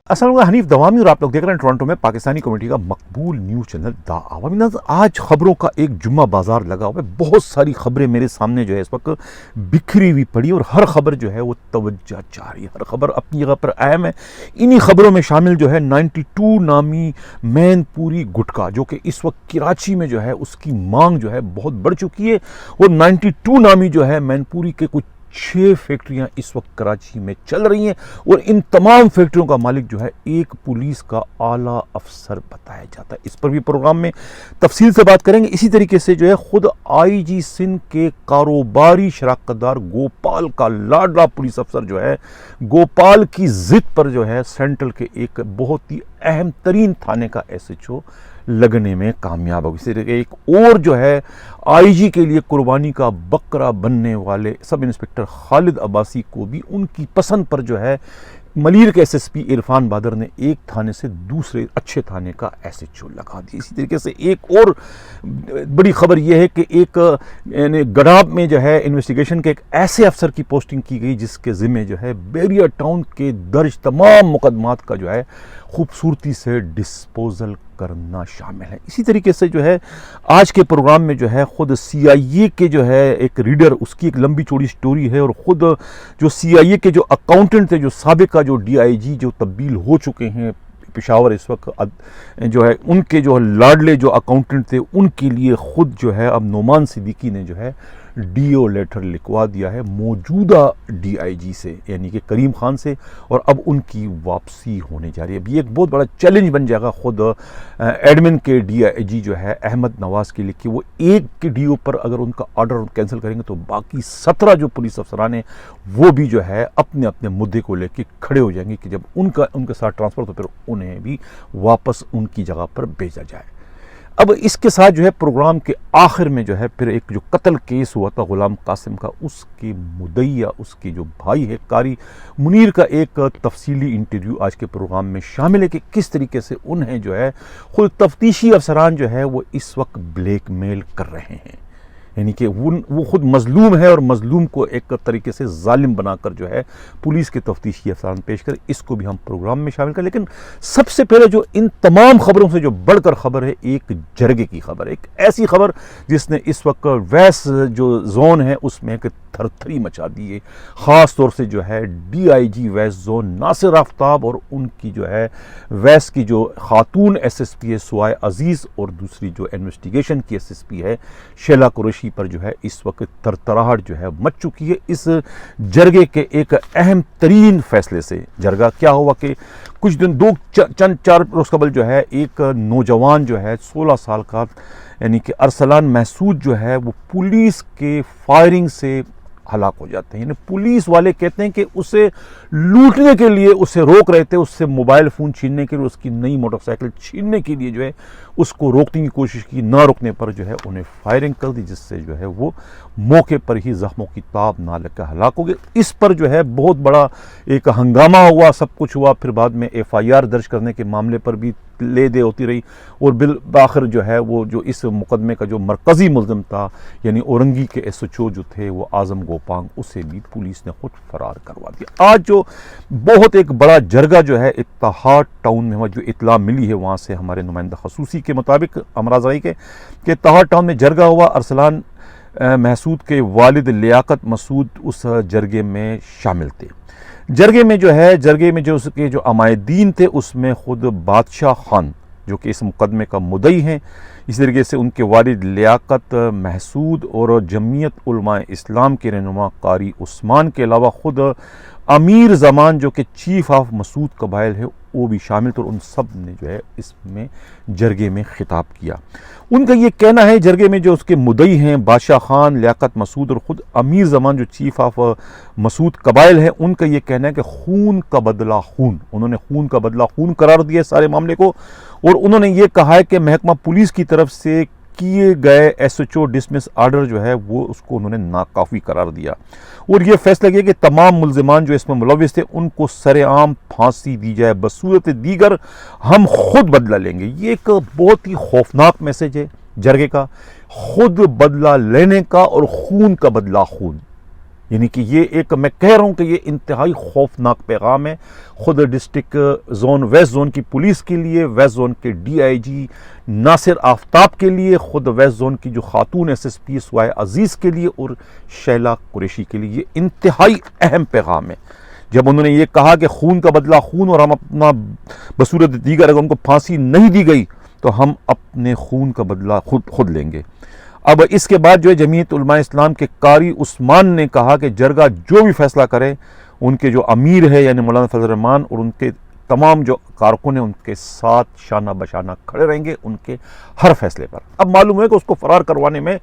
السلام علیکم، حنیف دوامی اور آپ لوگ دیکھ رہے ہیں ٹورنٹو میں پاکستانی کمیونٹی کا مقبول نیوز چینل دا عوامی ناظرین۔ آج خبروں کا ایک جمعہ بازار لگا ہوا ہے، بہت ساری خبریں میرے سامنے جو ہے اس وقت بکھری ہوئی پڑی، اور ہر خبر جو ہے وہ توجہ چاہ رہی ہے، ہر خبر اپنی جگہ پر اہم ہے۔ انہی خبروں میں شامل جو ہے 92 نامی مین پوری گٹکا، جو کہ اس وقت کراچی میں جو ہے اس کی مانگ جو ہے بہت بڑھ چکی ہے، اور 92 نامی جو ہے مین پوری کے کچھ 6 فیکٹریاں اس وقت کراچی میں چل رہی ہیں، اور ان تمام فیکٹریوں کا مالک جو ہے ایک پولیس کا اعلیٰ افسر بتایا جاتا ہے۔ اس پر بھی پروگرام میں تفصیل سے بات کریں گے۔ اسی طریقے سے جو ہے خود آئی جی سندھ کے کاروباری شراکت دار گوپال کا لاڈلا پولیس افسر جو ہے گوپال کی ضد پر جو ہے سینٹرل کے ایک بہت ہی اہم ترین تھانے کا ایس ایچ او لگنے میں کامیاب ہو گئی۔ اسی طرح ایک اور جو ہے آئی جی کے لیے قربانی کا بکرا بننے والے سب انسپکٹر خالد عباسی کو بھی ان کی پسند پر جو ہے ملیر کے S S P Irfan bother نے ایک تھانے سے دوسرے اچھے تھانے کا ایس ایچ او لگا دیا۔ اسی طریقے سے ایک اور بڑی خبر یہ ہے کہ ایک گڈاب میں جو ہے انویسٹیگیشن کے ایک ایسے افسر کی پوسٹنگ کی گئی جس کے ذمہ جو ہے بیریا ٹاؤن کے درج تمام مقدمات کا جو ہے خوبصورتی سے ڈسپوزل کرنا شامل ہے۔ اسی طریقے سے جو ہے آج کے پروگرام میں جو ہے خود سی آئی اے کے جو ہے ایک ریڈر، اس کی ایک لمبی چوڑی سٹوری ہے، اور خود جو سی آئی اے کے جو اکاؤنٹنٹ تھے، جو سابقہ جو ڈی آئی جی جو تبدیل ہو چکے ہیں پشاور اس وقت، جو ہے ان کے جو لاڈلے جو اکاؤنٹنٹ تھے ان کے لیے خود جو ہے اب نعمان صدیقی نے جو ہے ڈی او لیٹر لکھوا دیا ہے موجودہ ڈی آئی جی سے، یعنی کہ کریم خان سے، اور اب ان کی واپسی ہونے جا رہی ہے۔ اب یہ ایک بہت بڑا چیلنج بن جائے گا خود ایڈمن کے ڈی آئی جی جو ہے احمد نواز کے لیے، کہ وہ ایک کے ڈی او پر اگر ان کا آرڈر کینسل کریں گے تو باقی 17 جو پولیس افسران ہیں وہ بھی جو ہے اپنے اپنے مدعے کو لے کے کھڑے ہو جائیں گے کہ جب ان کے ساتھ ٹرانسفر تو پھر انہیں بھی واپس ان کی جگہ پر بھیجا جائے۔ اب اس کے ساتھ جو ہے پروگرام کے آخر میں جو ہے پھر ایک جو قتل کیس ہوا تھا غلام قاسم کا، اس کے مدعی اس کے جو بھائی ہے قاری منیر کا ایک تفصیلی انٹرویو آج کے پروگرام میں شامل ہے کہ کس طریقے سے انہیں جو ہے خود تفتیشی افسران جو ہے وہ اس وقت بلیک میل کر رہے ہیں، یعنی کہ وہ خود مظلوم ہے اور مظلوم کو ایک طریقے سے ظالم بنا کر جو ہے پولیس کے تفتیشی افسران پیش کرے۔ اس کو بھی ہم پروگرام میں شامل کریں، لیکن سب سے پہلے جو ان تمام خبروں سے جو بڑھ کر خبر ہے، ایک جرگے کی خبر، ایک ایسی خبر جس نے اس وقت ویس جو زون ہے اس میں ایک تھر تھری مچا دی ہے، خاص طور سے جو ہے ڈی آئی جی ویس زون ناصر آفتاب اور ان کی جو ہے ویس کی جو خاتون ایس ایس پی ہے سوائے عزیز، اور دوسری جو انویسٹیگیشن کی ایس ایس پی ہے شیلا قریشی پر جو ہے اس وقت ترتراہٹ جو ہے مچ چکی ہے۔ اس جرگے کے ایک اہم ترین فیصلے سے جرگہ کیا ہوا کہ کچھ دن چند چار روز قبل جو ہے ایک نوجوان جو ہے 16 سال کا، یعنی کہ ارسلان محسود جو ہے وہ پولیس کے فائرنگ سے ہلاک ہو جاتے ہیں۔ یعنی پولیس والے کہتے ہیں کہ اسے لوٹنے کے لیے اسے روک رہے تھے، اس سے موبائل فون چھیننے کے لیے، اس کی نئی موٹر سائیکل چھیننے کے لیے جو ہے اس کو روکنے کی کوشش کی، نہ روکنے پر جو ہے انہیں فائرنگ کر دی، جس سے جو ہے وہ موقع پر ہی زخموں کی تاب نہ لگ کر ہلاک ہو گئے۔ اس پر جو ہے بہت بڑا ایک ہنگامہ ہوا، سب کچھ ہوا، پھر بعد میں ایف آئی آر درج کرنے کے معاملے پر بھی لے دے ہوتی رہی، اور بالآخر جو ہے وہ جو اس مقدمے کا جو مرکزی ملزم تھا یعنی اورنگی کے ایس ایچ او جو تھے وہ اعظم گوپانگ، اسے بھی پولیس نے خود فرار کروا دیا۔ آج جو بہت ایک بڑا جرگہ جو ہے اتحاد ٹاؤن میں ہوا، جو اطلاع ملی ہے وہاں سے ہمارے نمائندہ خصوصی کے مطابق امراض رائی کے، کہ اتحاد ٹاؤن میں جرگہ ہوا، ارسلان محسود کے والد لیاقت مسعود اس جرگے میں شامل تھے۔ جرگے میں جو اس کے جو عمائدین تھے اس میں خود بادشاہ خان جو کہ اس مقدمے کا مدعی ہیں، اسی طریقے سے ان کے والد لیاقت محسود اور جمعیت علماء اسلام کے رہنما قاری عثمان کے علاوہ خود امیر زمان جو کہ چیف آف مسعود قبائل ہے وہ بھی شامل تھے، اور ان سب نے جو ہے اس میں جرگے میں خطاب کیا۔ ان کا یہ کہنا ہے جرگے میں جو اس کے مدعی ہیں بادشاہ خان، لیاقت مسعود اور خود امیر زمان جو چیف آف مسعود قبائل ہے، ان کا یہ کہنا ہے کہ خون کا بدلہ خون، انہوں نے خون کا بدلہ خون قرار دیا سارے معاملے کو، اور انہوں نے یہ کہا ہے کہ محکمہ پولیس کی طرف سے کیے گئے S H O dismiss order جو ہے وہ اس کو انہوں نے ناکافی قرار دیا، اور یہ فیصلہ کیا کہ تمام ملزمان جو اس میں ملوث تھے ان کو سر عام پھانسی دی جائے، بصورت دیگر ہم خود بدلہ لیں گے۔ یہ ایک بہت ہی خوفناک میسج ہے جرگے کا، خود بدلہ لینے کا اور خون کا بدلہ خون، یعنی کہ یہ ایک میں کہہ رہا ہوں کہ یہ انتہائی خوفناک پیغام ہے خود ڈسٹرکٹ زون ویسٹ زون کی پولیس کے لیے، ویسٹ زون کے ڈی آئی جی ناصر آفتاب کے لیے، خود ویسٹ زون کی جو خاتون ایس ایس پی سوائے عزیز کے لیے اور شیلا قریشی کے لیے. یہ انتہائی اہم پیغام ہے. جب انہوں نے یہ کہا کہ خون کا بدلہ خون اور ہم اپنا بصورت دیگر اگر ان کو پھانسی نہیں دی گئی تو ہم اپنے خون کا بدلہ خود لیں گے. اب اس کے بعد جو ہے جمعیت علماء اسلام کے قاری عثمان نے کہا کہ جرگہ جو بھی فیصلہ کرے ان کے جو امیر ہے یعنی مولانا فضل الرحمان اور ان کے تمام جو کارکن ہیں ان کے ساتھ شانہ بشانہ کھڑے رہیں گے ان کے ہر فیصلے پر. اب معلوم ہے کہ اس کو فرار کروانے میں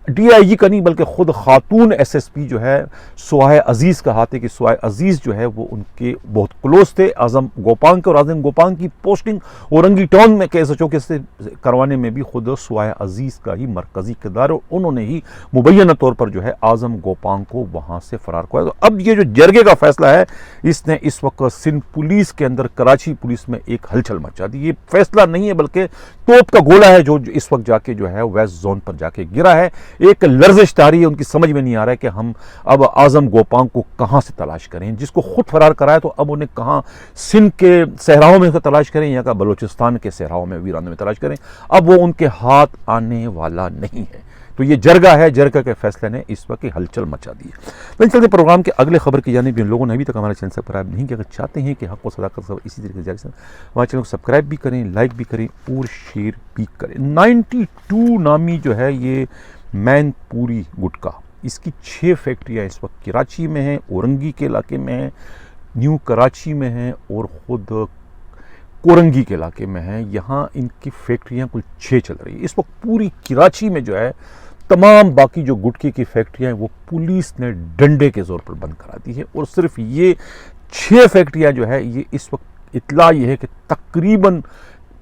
ڈی آئی جی کا نہیں بلکہ خود خاتون ایس ایس پی جو ہے سوائے عزیز کا ہاتھ ہے کہ سوائے عزیز جو ہے وہ ان کے بہت کلوز تھے اعظم گوپانگ کے، اور اعظم گوپانگ کی پوسٹنگ اورنگی ٹاؤن میں کے ایس ایچ او کے سے کروانے میں بھی خود سوائے عزیز کا ہی مرکزی کردار ہے، اور انہوں نے ہی مبینہ طور پر جو ہے اعظم گوپانگ کو وہاں سے فرار کروایا. تو اب یہ جو جرگے کا فیصلہ ہے اس نے اس وقت سندھ پولیس کے اندر کراچی پولیس میں ایک ہلچل مچا دی. یہ فیصلہ نہیں ہے بلکہ توپ کا گولہ ہے جو اس وقت جا کے جو ہے ویسٹ زون پر جا کے گرا ہے. ایک لرزش تاری ہے، ان کی سمجھ میں نہیں آ رہا ہے کہ ہم اب اعظم گوپانگ کو کہاں سے تلاش کریں، جس کو خود فرار کرایا تو اب انہیں کہاں سندھ کے صحراؤں میں تلاش کریں یا بلوچستان کے صحراؤں میں ویرانوں میں تلاش کریں. اب وہ ان کے ہاتھ آنے والا نہیں ہے. تو یہ جرگہ ہے، جرگہ کے فیصلے نے اس وقت ہلچل مچا دی ہے. میں چلتے پروگرام کے اگلے خبر کی جانب. جن لوگوں نے ابھی تک ہمارے چینل سبسکرائب نہیں کیا، اگر چاہتے ہیں کہ حق و صداقت خبر اسی طریقے سے جاری ہمارے چینل کو سبسکرائب بھی کریں، لائک بھی کریں اور شیئر بھی کریں. 92 نامی جو ہے یہ مین پوری گٹکا، اس کی 6 فیکٹریاں اس وقت کراچی میں ہیں، اورنگی کے علاقے میں ہیں، نیو کراچی میں ہیں اور خود کورنگی کے علاقے میں ہیں. یہاں ان کی فیکٹریاں کل 6 چل رہی ہیں اس وقت. پوری کراچی میں جو ہے تمام باقی جو گٹکے کی فیکٹریاں ہیں وہ پولیس نے ڈنڈے کے زور پر بند کرا دی ہے، اور صرف یہ 6 فیکٹریاں جو ہے یہ اس وقت اطلاع یہ ہے کہ تقریباً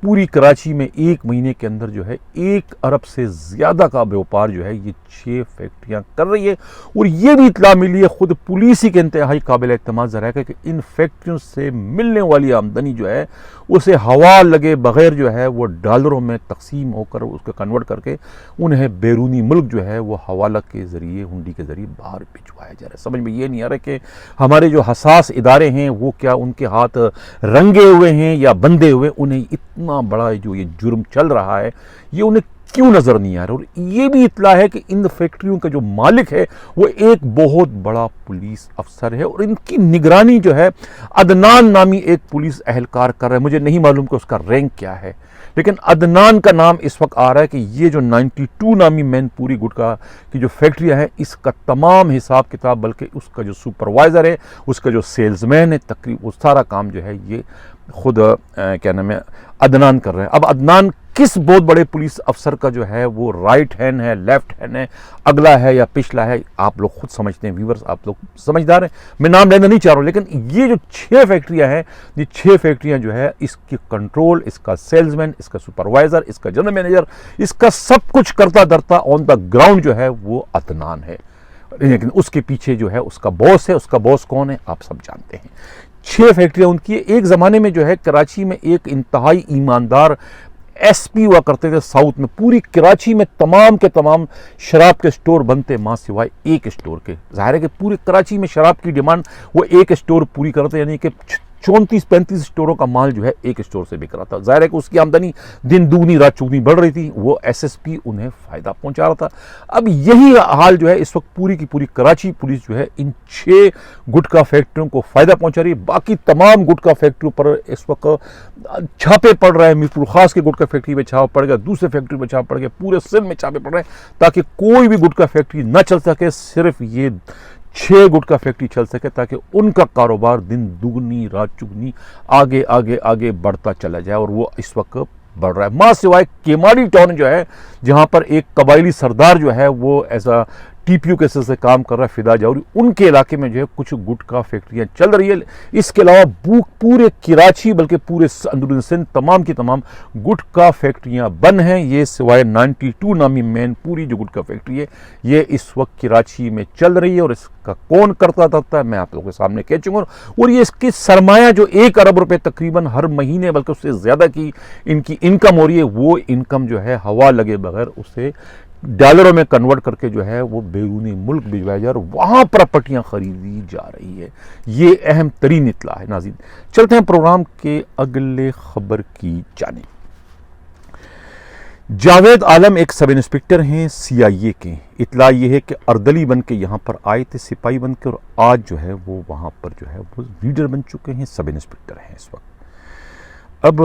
پوری کراچی میں ایک مہینے کے اندر جو ہے 1 ارب سے زیادہ کا بیوپار جو ہے یہ 6 فیکٹریاں کر رہی ہے. اور یہ بھی اطلاع ملی ہے خود پولیس ہی کے انتہائی قابل اعتماد ذرائع ہے کہ ان فیکٹریوں سے ملنے والی آمدنی جو ہے اسے ہوا لگے بغیر جو ہے وہ ڈالروں میں تقسیم ہو کر اس کو کنورٹ کر کے انہیں بیرونی ملک جو ہے وہ حوالہ کے ذریعے ہنڈی کے ذریعے باہر بھجوایا جا رہا ہے. سمجھ میں یہ نہیں آ رہا کہ ہمارے جو حساس ادارے ہیں وہ کیا ان کے ہاتھ رنگے ہوئے ہیں یا بندھے ہوئے، انہیں اتنا بڑا جو یہ جرم چل رہا ہے یہ انہیں کیوں نظر نہیں آ رہا. اور یہ بھی اطلاع ہے کہ ان فیکٹریوں کا جو مالک ہے وہ ایک بہت بڑا پولیس افسر ہے، اور ان کی نگرانی جو ہے عدنان نامی ایک پولیس اہلکار کر رہا ہے. مجھے نہیں معلوم کہ اس کا رینک کیا ہے، لیکن عدنان کا نام اس وقت آ رہا ہے کہ یہ جو 92 نامی مین پوری گٹکا کی جو فیکٹریاں ہیں اس کا تمام حساب کتاب بلکہ اس کا جو سپروائزر ہے، اس کا جو سیلز مین ہے، تقریباً وہ سارا کام جو ہے یہ خود کیا نام ہے عدنان کر رہے ہیں. اب عدنان کس بہت بڑے پولیس افسر کا جو ہے وہ رائٹ ہینڈ ہے، لیفٹ ہینڈ ہے، اگلا ہے یا پچھلا ہے، آپ لوگ خود سمجھتے ہیں. ویورز آپ لوگ سمجھدار ہیں، میں نام لینا نہیں چاہ رہا ہوں. لیکن یہ جو 6 فیکٹریاں ہیں، یہ 6 فیکٹریاں جو ہے اس کی کنٹرول، اس کا سیلز مین، اس کا سپروائزر، اس کا جنرل مینیجر، اس کا سب کچھ کرتا درتا آن دا گراؤنڈ جو ہے وہ عدنان ہے. لیکن اس کے پیچھے جو ہے اس کا باس ہے. اس کا باس کون ہے آپ سب جانتے ہیں. 6 فیکٹریاں ان کی. ایک زمانے میں جو ہے کراچی میں ایک انتہائی ایماندار ایس پی ہوا کرتے تھے ساؤتھ میں. پوری کراچی میں تمام کے تمام شراب کے سٹور بنتے ماں سوائے ایک سٹور کے. ظاہر ہے کہ پوری کراچی میں شراب کی ڈیمانڈ وہ ایک سٹور پوری کرتے، یعنی کہ 34-35 سٹوروں کا مال جو ہے ایک سٹور سے بک رہا تھا. ظاہر ہے کہ اس کی آمدنی دن دوگنی رات چوگنی بڑھ رہی تھی. وہ ایس ایس پی انہیں فائدہ پہنچا رہا تھا. اب یہی حال جو ہے اس وقت پوری کی پوری کراچی پولیس جو ہے ان 6 گٹکا فیکٹریوں کو فائدہ پہنچا رہی ہے. باقی تمام گٹکا فیکٹریوں پر اس وقت چھاپے پڑ رہے ہیں. میر پور خاص کے گٹکا فیکٹری میں چھاپا پڑ گیا، دوسرے فیکٹری میں چھاپا پڑ گیا، پورے سندھ میں چھاپے پڑ رہے ہیں تاکہ کوئی بھی گٹکا فیکٹری نہ چل سکے. صرف یہ 6 گٹکا فیکٹری چل سکے تاکہ ان کا کاروبار دن دگنی رات چگنی آگے آگے آگے بڑھتا چلا جائے. اور وہ اس وقت بڑھ رہا ہے. ماں سوائے کیماڑی ٹاؤن جو ہے جہاں پر ایک قبائلی سردار جو ہے وہ ایسا ٹی پی یو کے سے کام کر رہا ہے، فدا جوہری، ان کے علاقے میں جو ہے کچھ گٹکا فیکٹریاں چل رہی ہے. اس کے علاوہ پورے کراچی بلکہ پورے اندرون سندھ تمام کی تمام گٹکا فیکٹریاں بند ہیں. یہ سوائے 92 نامی مین پوری جو گٹکا فیکٹری ہے یہ اس وقت کراچی میں چل رہی ہے. اور اس کا کون کرتا تھا میں آپ لوگوں کے سامنے کہہ چکا ہوں. اور یہ اس کی سرمایہ جو 1 ارب روپے تقریباً ہر مہینے بلکہ اس سے زیادہ کی ان کی انکم ہو رہی ہے، وہ انکم جو ہے ہوا لگے بغیر اسے ڈالروں میں کنورٹ کر کے جو ہے وہ بیرونی ملک بھجوایا جا رہا ہے اور وہاں پراپرٹیاں خریدی جا رہی ہے. یہ اہم ترین اطلاع ہے. ناظرین چلتے ہیں پروگرام کے اگلے خبر کی جانب. جاوید عالم ایک سب انسپکٹر ہیں CIA کے. اطلاع یہ ہے کہ اردلی بن کے یہاں پر آئے تھے سپاہی بن کے اور آج جو ہے وہ وہاں پر جو ہے وہ ریڈر بن چکے ہیں, سب انسپکٹر ہیں اس وقت. اب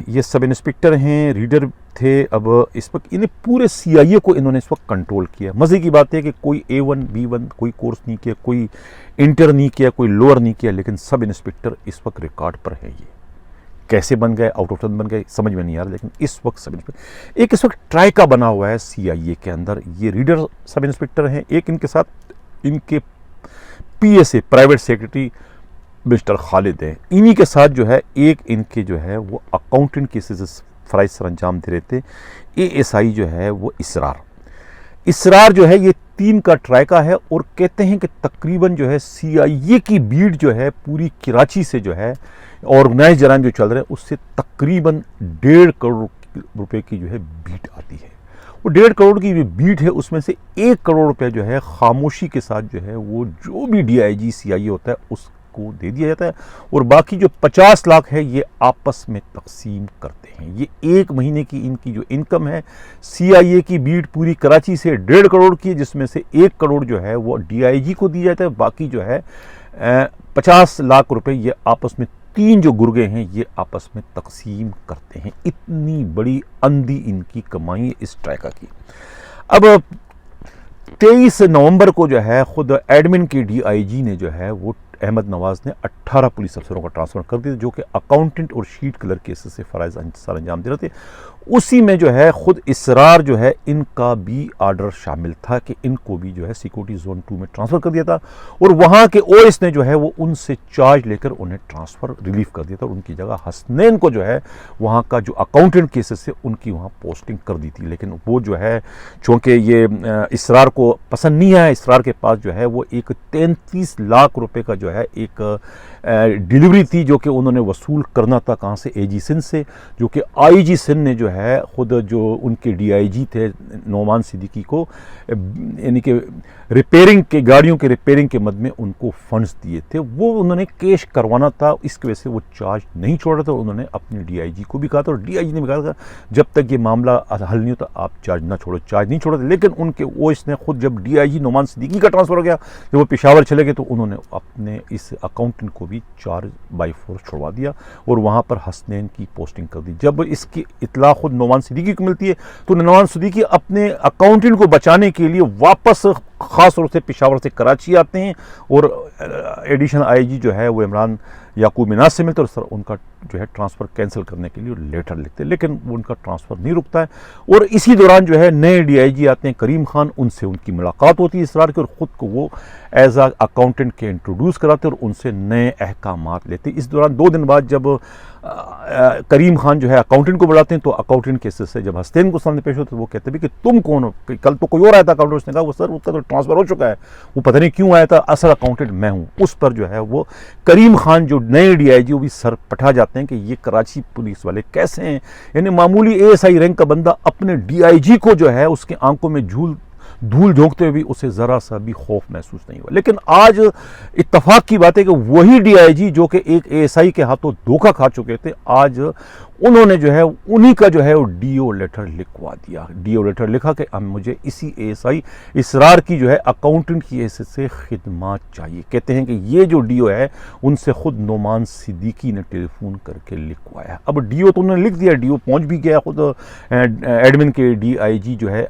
یہ سب انسپکٹر ہیں, ریڈر تھے. اب اس وقت انہیں پورے CIA کو انہوں نے اس وقت کنٹرول کیا. مزے کی بات ہے کہ کوئی A1 B1 کوئی کورس نہیں کیا, کوئی انٹر نہیں کیا, کوئی لوور نہیں کیا, لیکن سب انسپکٹر اس وقت ریکارڈ پر ہے. یہ کیسے بن گئے, آؤٹ آف ٹرن بن گئے, سمجھ میں نہیں آ رہا, لیکن اس وقت سب انسپکٹر ایک اس وقت ٹرائکا بنا ہوا ہے CIA کے اندر. یہ ریڈر سب انسپکٹر ہیں, ایک ان کے ساتھ ان کے PSA پرائیویٹ سیکرٹری مسٹر خالد ہیں, انہی کے ساتھ جو ہے ایک ان کے جو ہے وہ اکاؤنٹنٹ کیسز فرائض سر انجام دے رہے تھے, ASI جو ہے وہ اسرار جو ہے. یہ 3 کا ٹرائکا ہے اور کہتے ہیں کہ تقریباً جو ہے CIA کی بھیڑ جو ہے پوری کراچی سے جو ہے آرگنائز جرائم جو چل رہے ہیں اس سے تقریباً 1.5 کروڑ روپے کی جو ہے بیٹ آتی ہے. وہ 1.5 کروڑ کی جو بیٹ ہے اس میں سے 1 کروڑ روپے جو ہے خاموشی کے ساتھ جو ہے وہ جو بھی DIG CIA ہوتا ہے اس کو دے دیا جاتا ہے اور باقی جو 50 لاکھ ہے یہ آپس میں تقسیم کرتے ہیں. یہ ایک مہینے کی ان کی جو انکم ہے CIA کی بیٹ پوری کراچی سے 1.5 کروڑ کی ہے, جس میں سے 1 کروڑ جو ہے وہ DIG کو دی جاتا ہے, باقی جو ہے 50 لاکھ روپے یہ آپس میں 3 جو گرگے ہیں یہ آپس میں تقسیم کرتے ہیں. اتنی بڑی اندھی ان کی کمائی اس ٹرائکا کی. اب 23 نومبر کو جو ہے خود ایڈمن کی DIG نے جو ہے وہ احمد نواز نے 18 پولیس افسروں کا ٹرانسفر کر دیا جو کہ اکاؤنٹنٹ اور شیٹ کلر کیسز سے فرائض سر انجام دے رہے تھے. اسی میں جو ہے خود اسرار جو ہے ان کا بھی آرڈر شامل تھا کہ ان کو بھی جو ہے سیکورٹی زون 2 میں ٹرانسفر کر دیا تھا اور وہاں کے OS نے جو ہے وہ ان سے چارج لے کر انہیں ٹرانسفر ریلیف کر دیا تھا اور ان کی جگہ حسنین کو جو ہے وہاں کا جو اکاؤنٹنٹ کیسز سے ان کی وہاں پوسٹنگ کر دی تھی. لیکن وہ جو ہے چونکہ یہ اسرار کو پسند نہیں آیا, اسرار کے پاس جو ہے وہ ایک 33 لاکھ روپے کا جو ہے ایک ڈیلیوری تھی جو کہ انہوں نے وصول کرنا تھا کہاں سے, AG سندھ سے, جو کہ IG سندھ نے جو ہے خود جو ان کے DIG تھے نعمان صدیقی کو یعنی کہ ریپیرنگ کے گاڑیوں کے ریپیرنگ کے مد میں ان کو فنڈز دیے تھے, وہ انہوں نے کیش کروانا تھا. اس کی وجہ سے وہ چارج نہیں چھوڑ رہا تھا. انہوں نے اپنے DIG کو بھی کہا تھا اور DIG نے بھی کہا تھا جب تک یہ معاملہ حل نہیں ہوتا آپ چارج نہ چھوڑو, چارج نہیں چھوڑا تھا. لیکن ان کے OS نے خود جب DIG نعمان صدیقی کا ٹرانسفر ہو گیا, جب وہ پشاور چلے گئے تو انہوں نے اپنے اس اکاؤنٹنٹ کو بھی چارج بائی فورس چھوڑوا دیا اور وہاں پر حسنین کی پوسٹنگ کر دی. جب اس کی اطلاع خود نعمان صدیقی کو ملتی ہے تو نعمان صدیقی اپنے اکاؤنٹنٹ کو بچانے کے لیے واپس خاص طور سے پشاور سے کراچی آتے ہیں اور ایڈیشنل IG جو ہے وہ عمران یعقوب مناز سے ملتے اور سر ان کا جو ہے ٹرانسفر کینسل کرنے کے لیے لیٹر لکھتے ہیں, لیکن وہ ان کا ٹرانسفر نہیں رکتا ہے. اور اسی دوران جو ہے نئے DIG آتے ہیں کریم خان, ان سے ان کی ملاقات ہوتی ہے اسرار کی اور خود کو وہ ایز اے اکاؤنٹنٹ کے انٹروڈیوس کراتے اور ان سے نئے احکامات لیتے. اس دوران 2 دن بعد جب کریم خان جو ہے اکاؤنٹنٹ کو بلاتے ہیں تو اکاؤنٹنٹ کیسز سے جب حسنین کو سامنے پیش ہوتے تو وہ کہتے ہیں کہ تم کون ہو, کل تو کوئی اور آیا تھا اکاؤنٹنٹ, اس نے کہا وہ سر اس کا تو ٹرانسفر ہو چکا ہے, وہ پتہ نہیں کیوں آیا تھا, اصل اکاؤنٹنٹ میں ہوں. اس پر جو ہے وہ کریم خان جو نئے DIG وہ بھی سر پٹھا جاتے ہیں کہ یہ کراچی پولیس والے کیسے ہیں, یعنی معمولی ASI رینک کا بندہ اپنے DIG کو جو ہے اس کے آنکھوں میں دھول جھونکتے ہوئے بھی اسے ذرا سا بھی خوف محسوس نہیں ہوا. لیکن آج اتفاق کی بات ہے کہ وہی DIG جو کہ ایک ASI کے ہاتھوں دھوکہ کھا چکے تھے, آج انہوں نے جو ہے انہی کا جو ہے وہ DO لیٹر لکھوا دیا. DO لیٹر لکھا کہ اب مجھے اسی ASI اسرار کی جو ہے اکاؤنٹنٹ کی حیثیت سے خدمات چاہیے. کہتے ہیں کہ یہ جو DO ہے ان سے خود نعمان صدیقی نے ٹیلی فون کر کے لکھوایا. اب DO تو انہوں نے لکھ دیا, DO پہنچ بھی گیا خود ایڈمن کے DIG جو ہے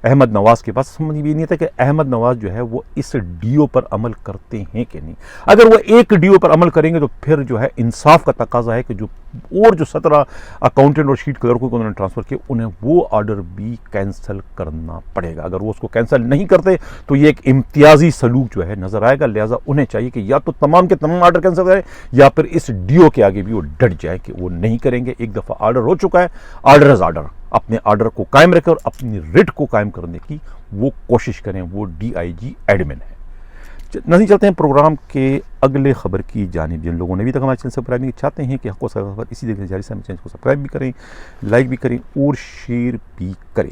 احمد نواز کے پاس. سمجھ بھی نہیں تھا کہ احمد نواز جو ہے وہ اس DO پر عمل کرتے ہیں کہ نہیں. اگر وہ ایک DO پر عمل کریں گے تو پھر جو ہے انصاف کا تقاضا ہے کہ جو 17 اکاؤنٹنٹ اور شیٹ کلرکوں کو انہوں نے ٹرانسفر کیا انہیں وہ آرڈر بھی کینسل کرنا پڑے گا. اگر وہ اس کو کینسل نہیں کرتے تو یہ ایک امتیازی سلوک جو ہے نظر آئے گا. لہٰذا انہیں چاہیے کہ یا تو تمام کے تمام آرڈر کینسل کریں یا پھر اس DO کے آگے بھی وہ ڈٹ جائے کہ وہ نہیں کریں گے. ایک دفعہ آرڈر ہو چکا ہے, آرڈر از آرڈر, اپنے آرڈر کو قائم رکھیں اور اپنی ریٹ کو قائم کرنے کی وہ کوشش کریں. وہ DIG ایڈمن ہے. نہیں چلتے ہیں پروگرام کے اگلے خبر کی جانب. جن لوگوں نے ابھی تک ہمارے چینل سبسکرائب نہیں چاہتے ہیں کہ حق و خبر اسی دیکھنے جاری سے ہمارے چینل کو سبسکرائب بھی کریں, لائک بھی کریں اور شیئر بھی کریں.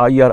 IR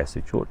SHO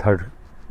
3rd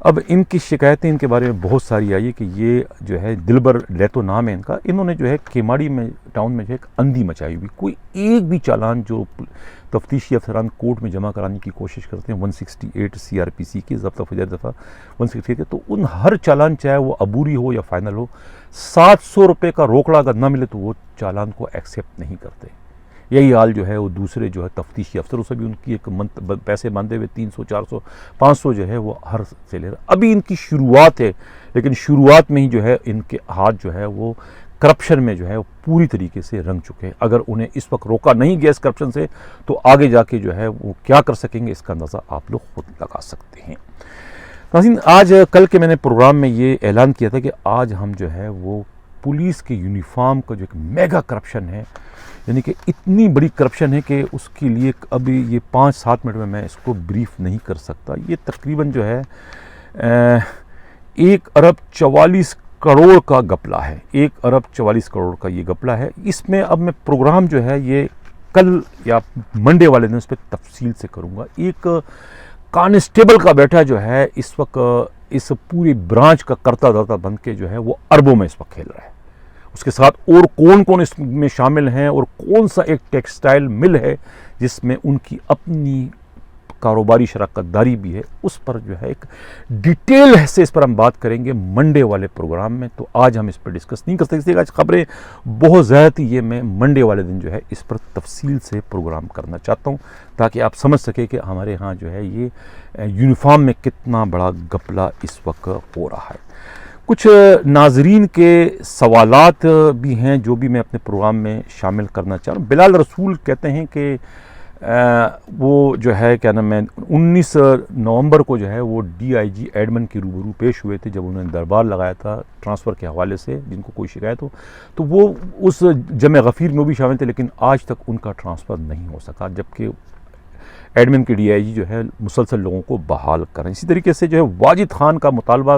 اب ان کی شکایتیں ان کے بارے میں بہت ساری آئی ہے کہ یہ جو ہے دلبر لیتو نام ہے ان کا، انہوں نے جو ہے کیماڑی میں ٹاؤن میں جو ہے ایک اندھی مچائی ہوئی، کوئی ایک بھی چالان جو تفتیشی افسران کورٹ میں جمع کرانے کی کوشش کرتے ہیں 168 CRPC کی ضبط فجر دفعہ 168 تو ان ہر چالان چاہے وہ عبوری ہو یا فائنل ہو 700 روپے کا روکڑا اگر نہ ملے تو وہ چالان کو ایکسیپٹ نہیں کرتے۔ یہی حال جو ہے وہ دوسرے جو ہے تفتیشی افسروں سے بھی ان کی ایک پیسے باندھے ہوئے 300 400 500 جو ہے وہ ہر سے لے رہا۔ ابھی ان کی شروعات ہے، لیکن شروعات میں ہی جو ہے ان کے ہاتھ جو ہے وہ کرپشن میں جو ہے وہ پوری طریقے سے رنگ چکے ہیں۔ اگر انہیں اس وقت روکا نہیں گیا اس کرپشن سے تو آگے جا کے جو ہے وہ کیا کر سکیں گے، اس کا اندازہ آپ لوگ خود لگا سکتے ہیں۔ ناظرین، آج کل کے میں نے پروگرام میں یہ اعلان کیا تھا کہ آج ہم جو ہے وہ پولیس کے یونیفارم کا جو ایک میگا کرپشن ہے، یعنی کہ اتنی بڑی کرپشن ہے کہ اس کے لیے ابھی یہ 5-7 منٹ میں اس کو بریف نہیں کر سکتا۔ یہ تقریباً جو ہے 1 ارب 44 کروڑ کا گپلہ ہے، 1 ارب 44 کروڑ کا یہ گپلہ ہے۔ اس میں اب میں پروگرام جو ہے یہ کل یا منڈے والے دن اس پہ تفصیل سے کروں گا۔ ایک کانسٹیبل کا بیٹا جو ہے اس وقت اس پوری برانچ کا کرتا دھرتا بن کے جو ہے وہ اربوں میں اس وقت کھیل رہا ہے۔ اس کے ساتھ اور کون کون اس میں شامل ہیں اور کون سا ایک ٹیکسٹائل مل ہے جس میں ان کی اپنی کاروباری شراکت داری بھی ہے، اس پر جو ہے ایک ڈیٹیل سے اس پر ہم بات کریں گے منڈے والے پروگرام میں۔ تو آج ہم اس پر ڈسکس نہیں کر سکتے، آج خبریں بہت زیادہ تھی، یہ میں منڈے والے دن جو ہے اس پر تفصیل سے پروگرام کرنا چاہتا ہوں تاکہ آپ سمجھ سکیں کہ ہمارے ہاں جو ہے یہ یونیفارم میں کتنا بڑا گپلہ اس وقت ہو رہا ہے۔ کچھ ناظرین کے سوالات بھی ہیں جو بھی میں اپنے پروگرام میں شامل کرنا چاہ رہا ہوں۔ بلال رسول کہتے ہیں کہ وہ جو ہے کیا نام ہے 19 نومبر کو جو ہے وہ DIG ایڈمن کے روبرو پیش ہوئے تھے جب انہوں نے دربار لگایا تھا ٹرانسفر کے حوالے سے، جن کو کوئی شکایت ہو تو وہ اس جمع غفیر میں بھی شامل تھے، لیکن آج تک ان کا ٹرانسفر نہیں ہو سکا، جبکہ ایڈمن کے DIG جو ہے مسلسل لوگوں کو بحال کریں۔ اسی طریقے سے جو ہے واجد خان کا مطالبہ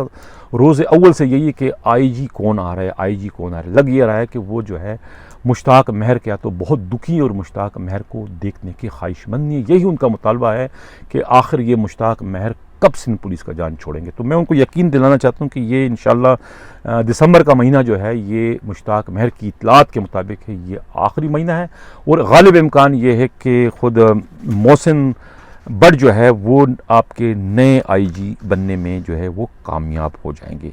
روز اول سے یہی ہے کہ IG کون آ رہا ہے، IG کون آ رہا ہے۔ لگ یہ رہا ہے کہ وہ جو ہے مشتاق مہر کیا تو بہت دکھی اور مشتاق مہر کو دیکھنے کی خواہش مند ہے، یہی ان کا مطالبہ ہے کہ آخر یہ مشتاق مہر کب سندھ پولیس کا جان چھوڑیں گے۔ تو میں ان کو یقین دلانا چاہتا ہوں کہ یہ انشاءاللہ دسمبر کا مہینہ جو ہے یہ مشتاق مہر کی اطلاعات کے مطابق ہے یہ آخری مہینہ ہے، اور غالب امکان یہ ہے کہ خود محسن بٹ جو ہے وہ آپ کے نئے IG بننے میں جو ہے وہ کامیاب ہو جائیں گے۔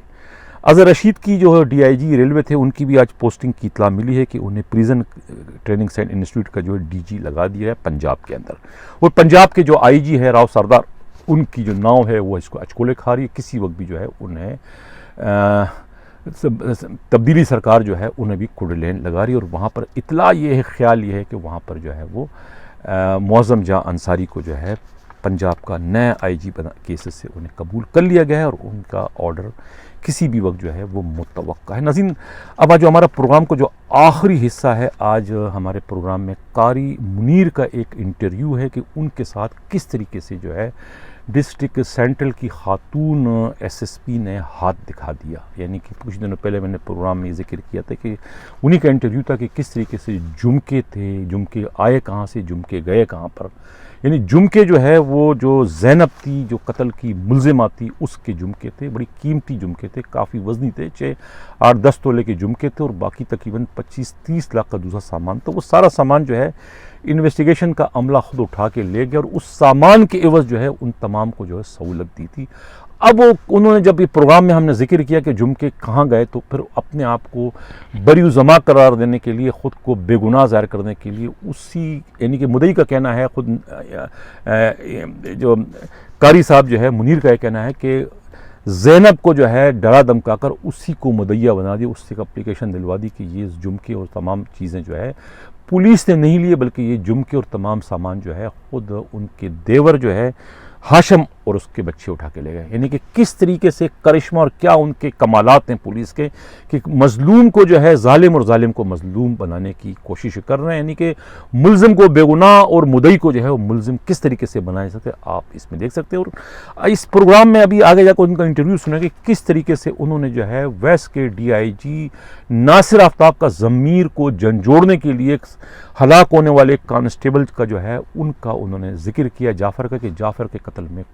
اظہر رشید کی جو DIG ریلوے تھے ان کی بھی آج پوسٹنگ کی اطلاع ملی ہے کہ انہیں پریزن ٹریننگ سینٹر انسٹیٹیوٹ کا جو ہے DG لگا دیا ہے پنجاب کے اندر، اور پنجاب کے جو IG ہے راؤ سردار، ان کی جو ناؤ ہے وہ اس کو اچکولے کھا رہی ہے، کسی وقت بھی جو ہے انہیں تبدیلی سرکار جو ہے انہیں بھی کوڈلین لگا رہی ہے، اور وہاں پر اطلاع یہ ہے، خیال یہ ہے کہ وہاں پر جو ہے وہ معظم جاں انصاری کو جو ہے پنجاب کا نیا IG بنا کیسز سے انہیں قبول کر لیا گیا ہے، اور ان کا آرڈر کسی بھی وقت جو ہے وہ متوقع ہے۔ ناظرین، اب آج جو ہمارا پروگرام کا جو آخری حصہ ہے، آج ہمارے پروگرام میں قاری منیر کا ایک انٹرویو ہے کہ ان کے ساتھ کس طریقے سے جو ہے ڈسٹرکٹ سینٹرل کی خاتون SSP نے ہاتھ دکھا دیا، یعنی کہ کچھ دنوں پہلے میں نے پروگرام میں ذکر کیا تھا کہ انہی کا انٹرویو تھا کہ کس طریقے سے جمکے تھے، جمکے آئے کہاں سے، جمکے گئے کہاں پر، یعنی جمکے جو ہے وہ جو زینب تھی جو قتل کی ملزمہ تھی اس کے جمکے تھے، بڑی قیمتی جمکے تھے، کافی وزنی تھے، 8-10 تولے کے جمکے تھے، اور باقی تقریباً 25-30 لاکھ کا دوسرا سامان تھا۔ وہ سارا سامان جو ہے انویسٹیگیشن کا عملہ خود اٹھا کے لے گیا، اور اس سامان کے عوض جو ہے ان تمام کو جو ہے سہولت دی تھی۔ اب انہوں نے جب یہ پروگرام میں ہم نے ذکر کیا کہ جمکے کہاں گئے، تو پھر اپنے آپ کو بری و زما قرار دینے کے لیے، خود کو بے گناہ ظاہر کرنے کے لیے، اسی یعنی کہ مدعی کا کہنا ہے، خود جو قاری صاحب جو ہے منیر کا یہ کہنا ہے کہ زینب کو جو ہے ڈرا دمکا کر اسی کو مدعیہ بنا دی، اس سے ایک اپلیکیشن دلوا دی کہ یہ جمکے اور تمام چیزیں جو ہے پولیس نے نہیں لیے، بلکہ یہ جمکے اور تمام سامان جو ہے خود ان کے دیور جو ہے ہاشم اور اس کے بچے اٹھا کے لے گئے۔ یعنی کہ کس طریقے سے کرشمہ اور کیا ان کے کمالات ہیں پولیس کے کہ مظلوم کو جو ہے ظالم اور ظالم کو مظلوم بنانے کی کوشش کر رہے ہیں، یعنی کہ ملزم کو بے گناہ اور مدعی کو جو ہے وہ ملزم کس طریقے سے بنائے سکتے، آپ اس میں دیکھ سکتے ہیں۔ اور اس پروگرام میں ابھی آگے جا کر ان کا انٹرویو سنیں کہ کس طریقے سے انہوں نے جو ہے ویسٹ کے DIG ناصر آفتاب کا ضمیر کو جھنجھوڑنے کے لیے ہلاک ہونے والے کانسٹیبل کا جو ہے ان کا انہوں نے ذکر کیا جعفر کا، کہ جعفر کے قتل میں